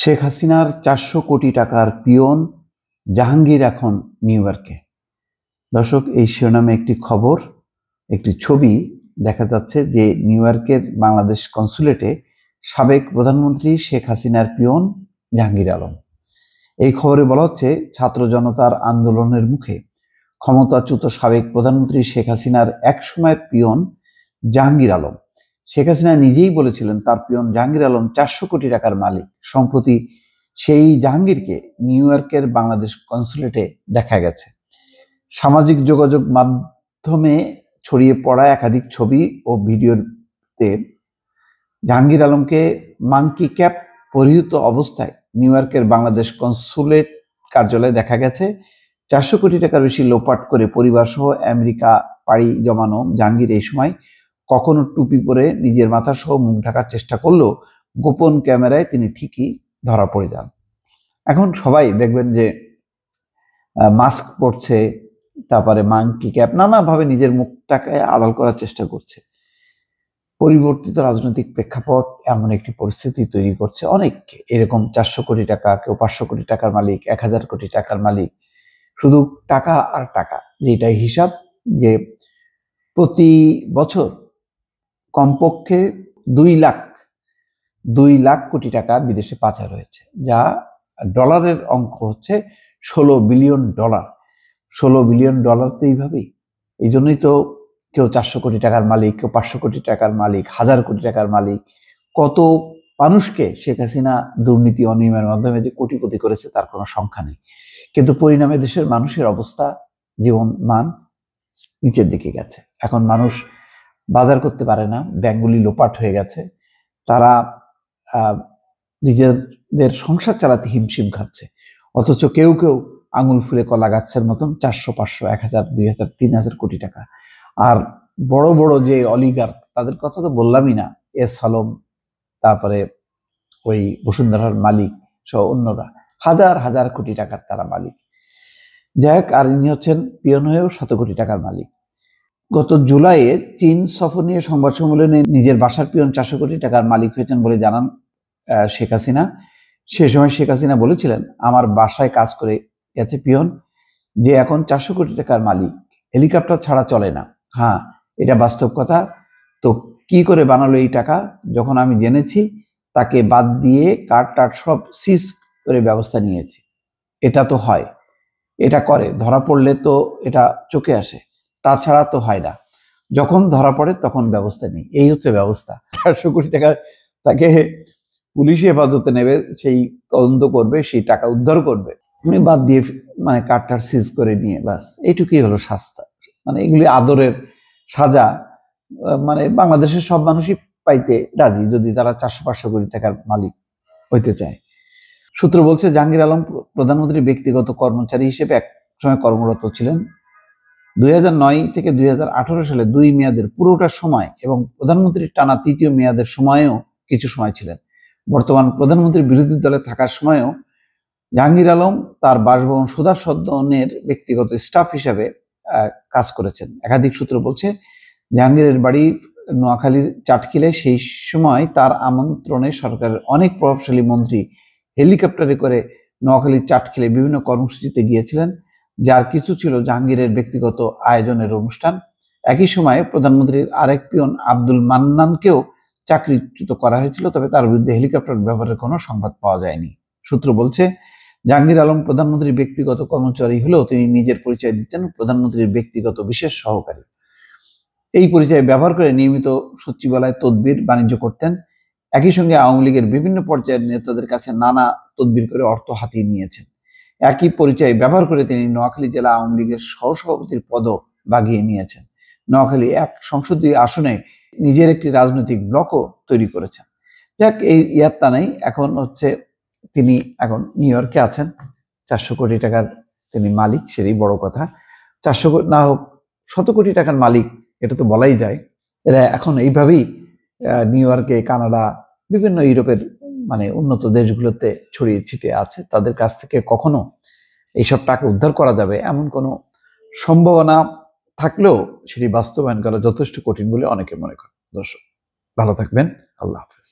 শেখ হাসিনার ৪০০ কোটি টাকার পিয়ন জাহাঙ্গীর এখন নিউ ইয়র্কে। দর্শক, এই শিরোনামে একটি খবর, একটি ছবি দেখা যাচ্ছে যে নিউ ইয়র্কের বাংলাদেশ কনসুলেটে সাবেক প্রধানমন্ত্রী শেখ হাসিনার পিয়ন জাহাঙ্গীর আলম। এই খবরে বলা হচ্ছে, ছাত্র জনতার আন্দোলনের মুখে ক্ষমতাচ্যুত সাবেক প্রধানমন্ত্রী শেখ হাসিনার এক সময়ের পিয়ন জাহাঙ্গীর আলম। শেখ হাসিনা নিজেই বলেছিলেন তার পিয়ন জাহাঙ্গীর আলম ৪০০ কোটি টাকার মালিক। সম্প্রতি সেই জাহাঙ্গীরকে নিউ ইয়র্কের বাংলাদেশ কনসুলেটে দেখা গেছে। সামাজিক যোগাযোগ মাধ্যমে ছড়িয়ে পড়া একাধিক ছবি ও ভিডিওতে জাহাঙ্গীর আলমকে মাঙ্কি ক্যাপ পরিহিত অবস্থায় নিউ ইয়র্কের বাংলাদেশ কনসুলেট কার্যালয়ে দেখা গেছে। ৪০০ কোটি টাকার বেশি লোপাট করে পরিবার সহ আমেরিকা পাড়ি জমানো জাহাঙ্গীর এই সময় কখনো টুপি পরে নিজের মাথা সহ মুখ ঢাকার চেষ্টা করলেও গোপন ক্যামেরায় তিনি ঠিকই ধরা পড়ে যান। এখন সবাই দেখবেন যে মাস্ক পরছে, তারপরে মাঙ্কি ক্যাপ, নানাভাবে নিজের মুখটাকে আড়াল করার চেষ্টা করছে। পরিবর্তিত রাজনৈতিক প্রেক্ষাপট এমন একটি পরিস্থিতি তৈরি করছে অনেককে। এরকম ৪০০ কোটি টাকা, কেউ ৫০০ কোটি টাকার মালিক, ১০০০ কোটি টাকার মালিক, শুধু টাকা আর টাকা। যেটাই হিসাব যে প্রতি বছর কমপক্ষে ২ লাখ কোটি টাকা বিদেশে পাচার হয়েছে, যা ডলারের অঙ্ক হচ্ছে $১৬ বিলিয়ন। $১৬ বিলিয়ন তো এইভাবেই। এই জন্যই তো কেউ ৪০০ কোটি টাকার মালিক, কেউ ৫০০ কোটি টাকার মালিক, ১০০০ কোটি টাকার মালিক। কত মানুষকে শেখ হাসিনা দুর্নীতি অনিয়মের মাধ্যমে যে কোটিপতি করেছে তার কোনো সংখ্যা নেই। কিন্তু পরিণামে দেশের মানুষের অবস্থা, জীবন মান নিচের দিকে গেছে। এখন মানুষ বাজার করতে পারে না, ব্যাংকগুলি লোপাট হয়ে গেছে, তারা নিজেদের সংসার চালাতে হিমশিম খাচ্ছে। অথচ কেউ কেউ আঙুল ফুলে কলা গাছের মতন ৪০০, ৫০০, ১০০০, ২০০০, ৩০০০ কোটি টাকা। আর বড় বড় যে অলিগার, তাদের কথা তো বললামই না, এস আলম, তারপরে ওই বসুন্ধরার মালিক সহ অন্যরা হাজার হাজার কোটি টাকার তারা মালিক। যাই হোক, আর ইনি হচ্ছেন পিয়ন হয়েও ১০০ কোটি টাকার মালিক। গত জুলাইয়ে চীন সফর নিয়ে সংবাদ সম্মেলনে নিজের বাসার পিয়ন ৪০০ কোটি টাকার মালিক হয়েছেন বলে জানান শেখ হাসিনা। সে সময় শেখ হাসিনা বলেছিলেন, আমার বাসায় কাজ করে গেছে পিয়ন, যে এখন ৪০০ কোটি টাকার মালিক। হেলিকপ্টার ছাড়া চলে না। হ্যাঁ, এটা বাস্তব কথা। তো কি করে বানালো এই টাকা? যখন আমি জেনেছি, তাকে বাদ দিয়ে কার্ড টার্ড সব সিজ করে ব্যবস্থা নিয়েছি। এটা তো হয়, এটা করে, ধরা পড়লে তো এটা চোখে আসে, তাছাড়া তো হয় না। যখন ধরা পড়ে তখন ব্যবস্থা নেই। এই হচ্ছে ব্যবস্থা। ৪০০ কোটি টাকা তাকে পুলিশ হেফাজতে নেবে, সেই তদন্ত করবে, সেই টাকা উদ্ধার করবে, উনি বাদ দিয়ে মানে কার্ডটার সিজ করে নিয়ে বাস এইটুকুই হলো শাস্তা। মানে এগুলি আদরের সাজা। মানে বাংলাদেশের সব মানুষই পাইতে রাজি যদি তারা ৪০০-৫০০ কোটি টাকার মালিক হইতে চায়। সূত্র বলছে, জাহাঙ্গীর আলম প্রধানমন্ত্রীর ব্যক্তিগত কর্মচারী হিসেবে এক সময় কর্মরত ছিলেন। ২০০৯ থেকে ২০১৮ সালে ২ মেয়াদের পুরোটা সময় এবং প্রধানমন্ত্রীর টানা ৩য় মেয়াদের সময়েও কিছু সময় ছিলেন। বর্তমান প্রধানমন্ত্রীর বিরোধী দলে থাকার সময়ও জাহাঙ্গীর আলম তার বাসভবন সুধার সদনের ব্যক্তিগত স্টাফ হিসাবে কাজ করেছেন। একাধিক সূত্র বলছে, জাহাঙ্গীরের বাড়ি নোয়াখালীর চাটখিলে। সেই সময় তার আমন্ত্রণে সরকারের অনেক প্রভাবশালী মন্ত্রী হেলিকপ্টারে করে নোয়াখালীর চাটখিলে বিভিন্ন কর্মসূচিতে গিয়েছিলেন, যার কিছু ছিল জাহাঙ্গীরের ব্যক্তিগত আয়োজনের অনুষ্ঠান। একই সময়ে প্রধানমন্ত্রীর আরেক পিয়ন আব্দুল মান্নানকেও চাকরিচ্যুত করা হয়েছিল, তবে তার বিরুদ্ধে হেলিকপ্টার ব্যবহারের কোনো সংবাদ পাওয়া যায়নি। সূত্র বলছে, জাহাঙ্গীর আলম প্রধানমন্ত্রীর ব্যক্তিগত কর্মচারী হলেও তিনি নিজের পরিচয় দিতেন প্রধানমন্ত্রীর ব্যক্তিগত বিশেষ সহকারী। এই পরিচয় ব্যবহার করে নিয়মিত সচিবালয় তদবির বাণিজ্য করতেন। একই সঙ্গে আওয়ামী লীগের বিভিন্ন পর্যায়ের নেতাদের কাছে নানা তদবির করে অর্থ হাতিয়ে নিয়েছেন। একই পরিচয় ব্যবহার করে তিনি নোয়াখালী জেলা আওয়ামী লীগের সহসভাপতির পদও বাগিয়ে নিয়েছেন। নোয়াখালী ১ সংসদীয় আসনে নিজের একটি রাজনৈতিক ব্লকও তৈরি করেছেন। যাক, এই ইয়াত্তা নেই। এখন হচ্ছে তিনি এখন নিউ ইয়র্কে আছেন। ৪০০ কোটি টাকার তিনি মালিক, সেটাই বড় কথা। ৪০০ না হোক, ১০০ কোটি টাকার মালিক, এটা তো বলাই যায়। এরা এখন এইভাবেই নিউ ইয়র্কে, কানাডা, বিভিন্ন ইউরোপের মানে উন্নত দেশগুলোতে ছড়িয়ে ছিটিয়ে আছে। তাদের কাছ থেকে কখনো এইসব টাকা উদ্ধার করা যাবে এমন কোনো সম্ভাবনা থাকলেও সেটি বাস্তবায়ন করা যথেষ্ট কঠিন বলে অনেকে মনে করে। দর্শক, ভালো থাকবেন। আল্লাহ হাফেজ।